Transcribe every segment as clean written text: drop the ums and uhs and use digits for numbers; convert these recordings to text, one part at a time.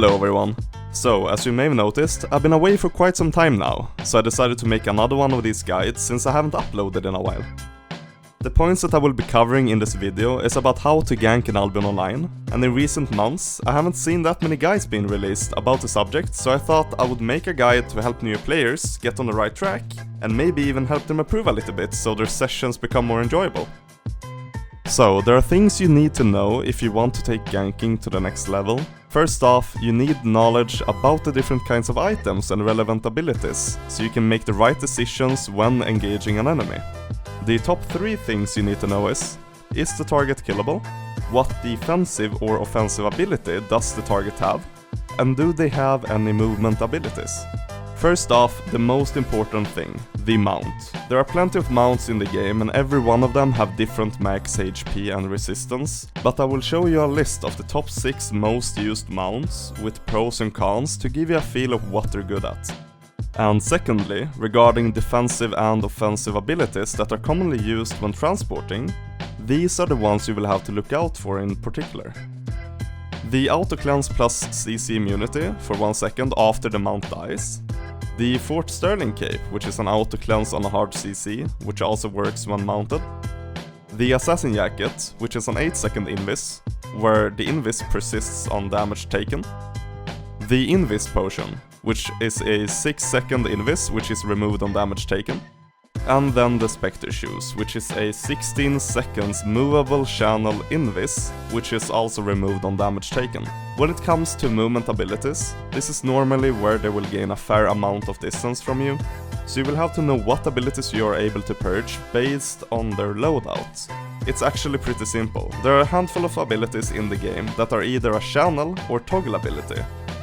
Hello everyone! So, as you may have noticed, I've been away for quite some time now, so I decided to make another one of these guides since I haven't uploaded in a while. The points that I will be covering in this video is about how to gank in Albion Online, and in recent months I haven't seen that many guides being released about the subject, so I thought I would make a guide to help new players get on the right track, and maybe even help them improve a little bit so their sessions become more enjoyable. So, there are things you need to know if you want to take ganking to the next level. First off, you need knowledge about the different kinds of items and relevant abilities, so you can make the right decisions when engaging an enemy. The top 3 things you need to know is the target killable? What defensive or offensive ability does the target have? And do they have any movement abilities? First off, the most important thing, the mount. There are plenty of mounts in the game and every one of them have different max HP and resistance, but I will show you a list of the top 6 most used mounts with pros and cons to give you a feel of what they're good at. And secondly, regarding defensive and offensive abilities that are commonly used when transporting, these are the ones you will have to look out for in particular. The auto cleanse plus CC immunity for 1 second after the mount dies. The Fort Sterling cape, which is an auto cleanse on a hard CC, which also works when mounted. The assassin jacket, which is an 8-second invis, where the invis persists on damage taken. The invis potion, which is a 6-second invis, which is removed on damage taken. And then the Spectre shoes, which is a 16 seconds movable channel invis, which is also removed on damage taken. When it comes to movement abilities, this is normally where they will gain a fair amount of distance from you, so you will have to know what abilities you are able to purge based on their loadouts. It's actually pretty simple. There are a handful of abilities in the game that are either a channel or toggle ability,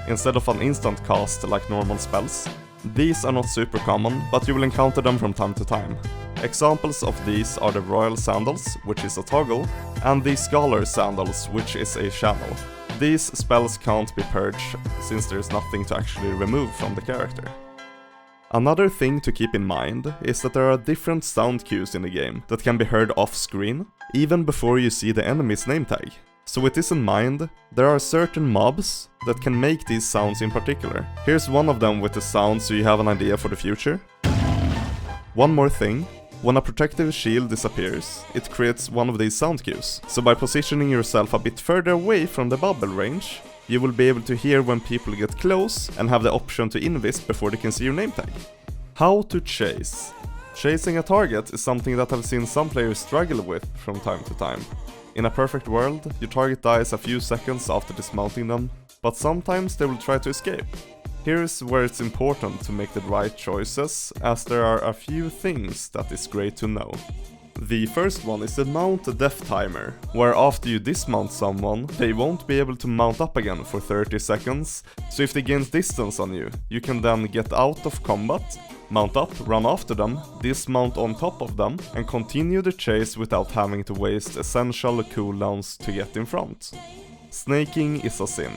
instead of an instant cast like normal spells. These are not super common, but you will encounter them from time to time. Examples of these are the Royal Sandals, which is a toggle, and the Scholar Sandals, which is a channel. These spells can't be purged, since there is nothing to actually remove from the character. Another thing to keep in mind is that there are different sound cues in the game that can be heard off-screen, even before you see the enemy's name tag. So with this in mind, there are certain mobs that can make these sounds in particular. Here's one of them with the sound so you have an idea for the future. One more thing, when a protective shield disappears, it creates one of these sound cues. So by positioning yourself a bit further away from the bubble range, you will be able to hear when people get close and have the option to invis before they can see your name tag. How to chase. Chasing a target is something that I've seen some players struggle with from time to time. In a perfect world, your target dies a few seconds after dismounting them, but sometimes they will try to escape. Here's where it's important to make the right choices, as there are a few things that is great to know. The first one is the mount death timer, where after you dismount someone, they won't be able to mount up again for 30 seconds, so if they gain distance on you, you can then get out of combat, mount up, run after them, dismount on top of them, and continue the chase without having to waste essential cooldowns to get in front. Snaking is a sin.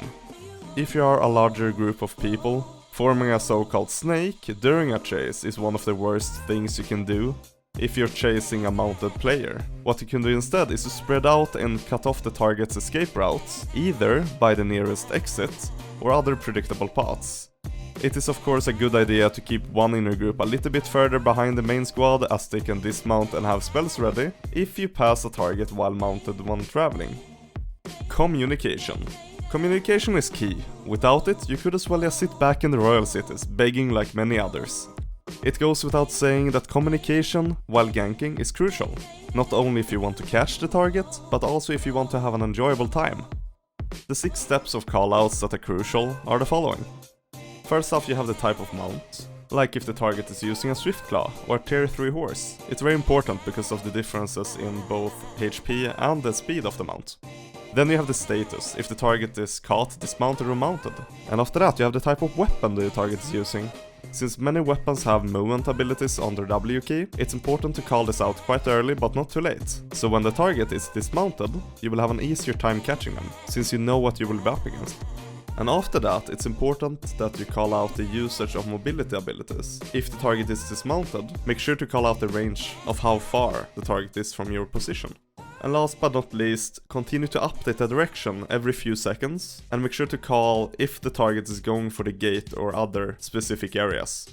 If you are a larger group of people, forming a so-called snake during a chase is one of the worst things you can do if you're chasing a mounted player. What you can do instead is to spread out and cut off the target's escape routes, either by the nearest exit or other predictable paths. It is of course a good idea to keep one inner group a little bit further behind the main squad, as they can dismount and have spells ready if you pass a target while mounted when traveling. Communication. Communication is key. Without it, you could as well just sit back in the royal cities, begging like many others. It goes without saying that communication while ganking is crucial, not only if you want to catch the target, but also if you want to have an enjoyable time. The 6 steps of callouts that are crucial are the following. First off, you have the type of mount, like if the target is using a Swift Claw or Tier 3 horse. It's very important because of the differences in both HP and the speed of the mount. Then you have the status, if the target is caught, dismounted or mounted. And after that you have the type of weapon the target is using. Since many weapons have movement abilities on their W key, it's important to call this out quite early but not too late. So when the target is dismounted, you will have an easier time catching them, since you know what you will be up against. And after that, it's important that you call out the usage of mobility abilities. If the target is dismounted, make sure to call out the range of how far the target is from your position. And last but not least, continue to update the direction every few seconds, and make sure to call if the target is going for the gate or other specific areas.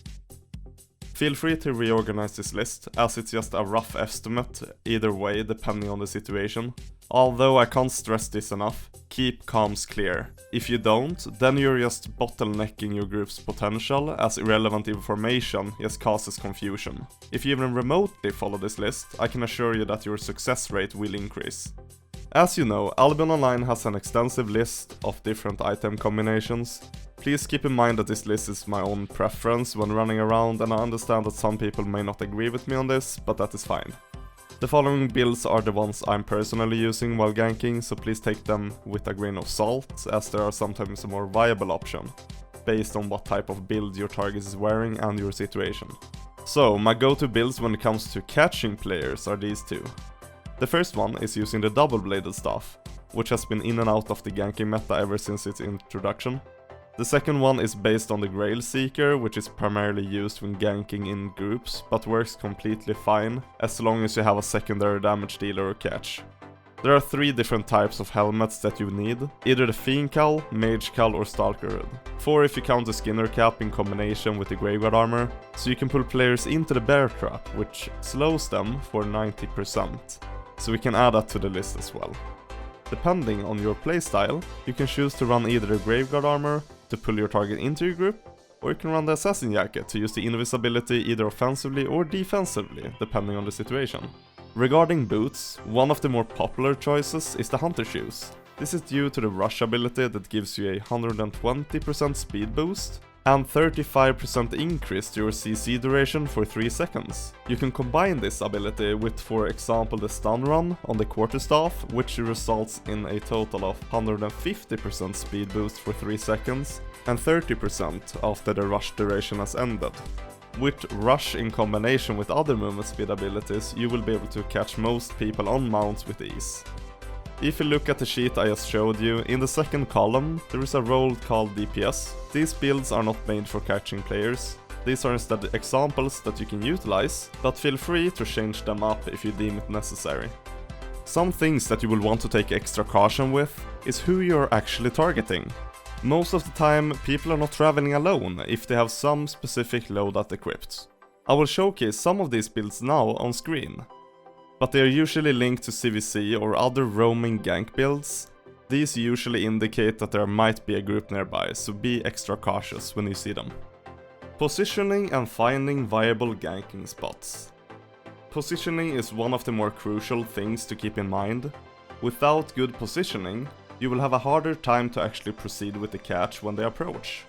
Feel free to reorganize this list, as it's just a rough estimate either way depending on the situation. Although I can't stress this enough, keep comms clear. If you don't, then you're just bottlenecking your group's potential, as irrelevant information just causes confusion. If you even remotely follow this list, I can assure you that your success rate will increase. As you know, Albion Online has an extensive list of different item combinations. Please keep in mind that this list is my own preference when running around, and I understand that some people may not agree with me on this, but that is fine. The following builds are the ones I'm personally using while ganking, so please take them with a grain of salt, as there are sometimes a more viable option, based on what type of build your target is wearing and your situation. So, my go-to builds when it comes to catching players are these two. The first one is using the double-bladed staff, which has been in and out of the ganking meta ever since its introduction. The second one is based on the Grail Seeker, which is primarily used when ganking in groups, but works completely fine, as long as you have a secondary damage dealer or catch. There are 3 different types of helmets that you need, either the Fiend Cowl, Mage Cowl or Stalker Hood. 4 if you count the Skinner Cap in combination with the Graveguard armor, so you can pull players into the Bear Trap, which slows them for 90%. So we can add that to the list as well. Depending on your playstyle, you can choose to run either the Graveguard armor to pull your target into your group, or you can run the Assassin Jacket to use the invisibility either offensively or defensively, depending on the situation. Regarding boots, one of the more popular choices is the Hunter Shoes. This is due to the rush ability that gives you a 120% speed boost, and 35% increase to your CC duration for 3 seconds. You can combine this ability with, for example, the stun run on the quarterstaff, which results in a total of 150% speed boost for 3 seconds, and 30% after the rush duration has ended. With rush in combination with other movement speed abilities, you will be able to catch most people on mounts with ease. If you look at the sheet I just showed you, in the second column there is a role called DPS. These builds are not made for catching players. These are instead examples that you can utilize, but feel free to change them up if you deem it necessary. Some things that you will want to take extra caution with is who you're actually targeting. Most of the time people are not traveling alone if they have some specific loadout equipped. I will showcase some of these builds now on screen, but they are usually linked to CVC or other roaming gank builds. These usually indicate that there might be a group nearby, so be extra cautious when you see them. Positioning and finding viable ganking spots. Positioning is one of the more crucial things to keep in mind. Without good positioning, you will have a harder time to actually proceed with the catch when they approach.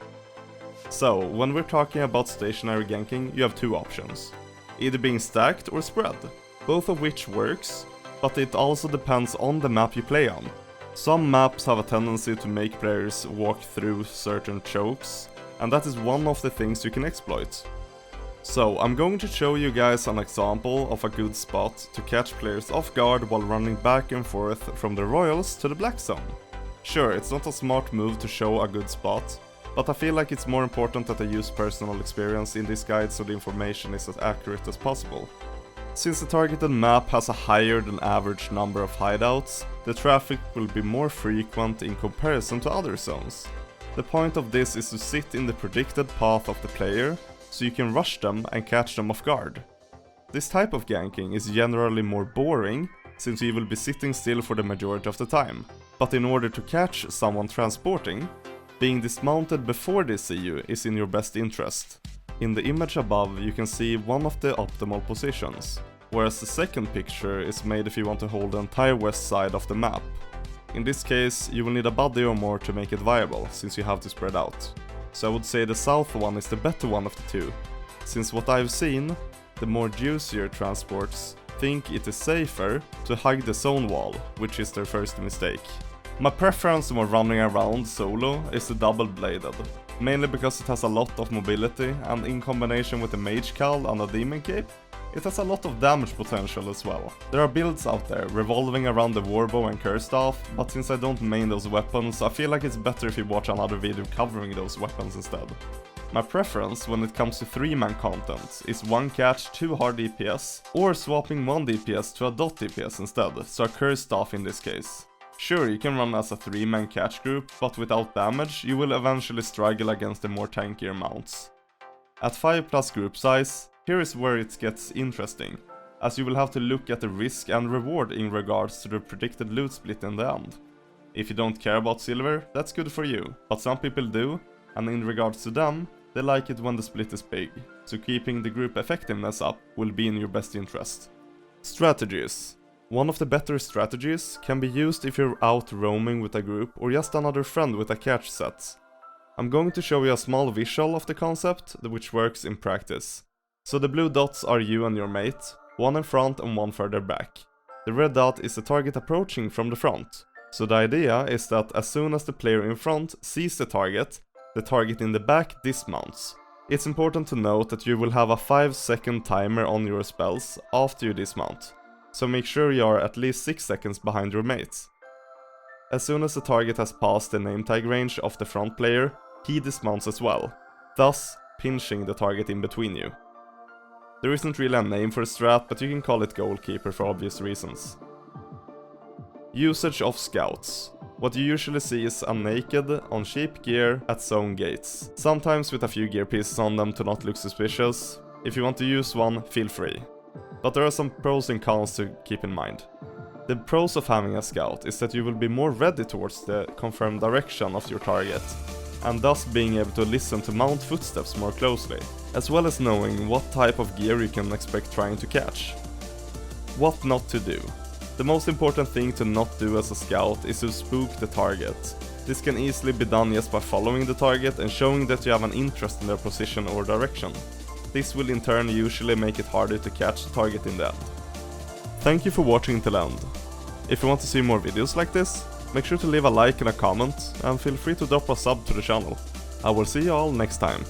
So, when we're talking about stationary ganking, you have 2 options. Either being stacked or spread, both of which works, but it also depends on the map you play on. Some maps have a tendency to make players walk through certain chokes, and that is one of the things you can exploit. So I'm going to show you guys an example of a good spot to catch players off guard while running back and forth from the Royals to the Black Zone. Sure, it's not a smart move to show a good spot, but I feel like it's more important that I use personal experience in this guide so the information is as accurate as possible. Since the targeted map has a higher than average number of hideouts, the traffic will be more frequent in comparison to other zones. The point of this is to sit in the predicted path of the player, so you can rush them and catch them off guard. This type of ganking is generally more boring, since you will be sitting still for the majority of the time. But in order to catch someone transporting, being dismounted before they see you is in your best interest. In the image above you can see one of the optimal positions, whereas the second picture is made if you want to hold the entire west side of the map. In this case, you will need a buddy or more to make it viable, since you have to spread out. So I would say the south one is the better one of the 2, since what I've seen, the more juicier transports think it is safer to hug the zone wall, which is their first mistake. My preference when running around solo is the double-bladed, mainly because it has a lot of mobility, and in combination with the Mage Cowl and a Demon Cape, it has a lot of damage potential as well. There are builds out there revolving around the Warbow and Curse Staff, but since I don't main those weapons, I feel like it's better if you watch another video covering those weapons instead. My preference when it comes to 3-man content is 1 catch, 2 hard DPS, or swapping 1 DPS to a dot DPS instead, so a cursed staff in this case. Sure, you can run as a 3-man catch group, but without damage, you will eventually struggle against the more tankier mounts. At 5+ group size, here is where it gets interesting, as you will have to look at the risk and reward in regards to the predicted loot split in the end. If you don't care about silver, that's good for you, but some people do, and in regards to them, they like it when the split is big, so keeping the group effectiveness up will be in your best interest. Strategies. One of the better strategies can be used if you're out roaming with a group or just another friend with a catch set. I'm going to show you a small visual of the concept, which works in practice. So the blue dots are you and your mate, one in front and one further back. The red dot is the target approaching from the front. So the idea is that as soon as the player in front sees the target in the back dismounts. It's important to note that you will have a 5-second timer on your spells after you dismount, so make sure you are at least 6 seconds behind your mates. As soon as the target has passed the name tag range of the front player, he dismounts as well, thus pinching the target in between you. There isn't really a name for the strat, but you can call it goalkeeper for obvious reasons. Usage of scouts. What you usually see is a naked, on cheap gear at zone gates, sometimes with a few gear pieces on them to not look suspicious. If you want to use one, feel free. But there are some pros and cons to keep in mind. The pros of having a scout is that you will be more ready towards the confirmed direction of your target, and thus being able to listen to mount footsteps more closely, as well as knowing what type of gear you can expect trying to catch. What not to do. The most important thing to not do as a scout is to spook the target. This can easily be done just by following the target and showing that you have an interest in their position or direction. This will in turn usually make it harder to catch the target in the end. Thank you for watching till end. If you want to see more videos like this, make sure to leave a like and a comment, and feel free to drop a sub to the channel. I will see you all next time.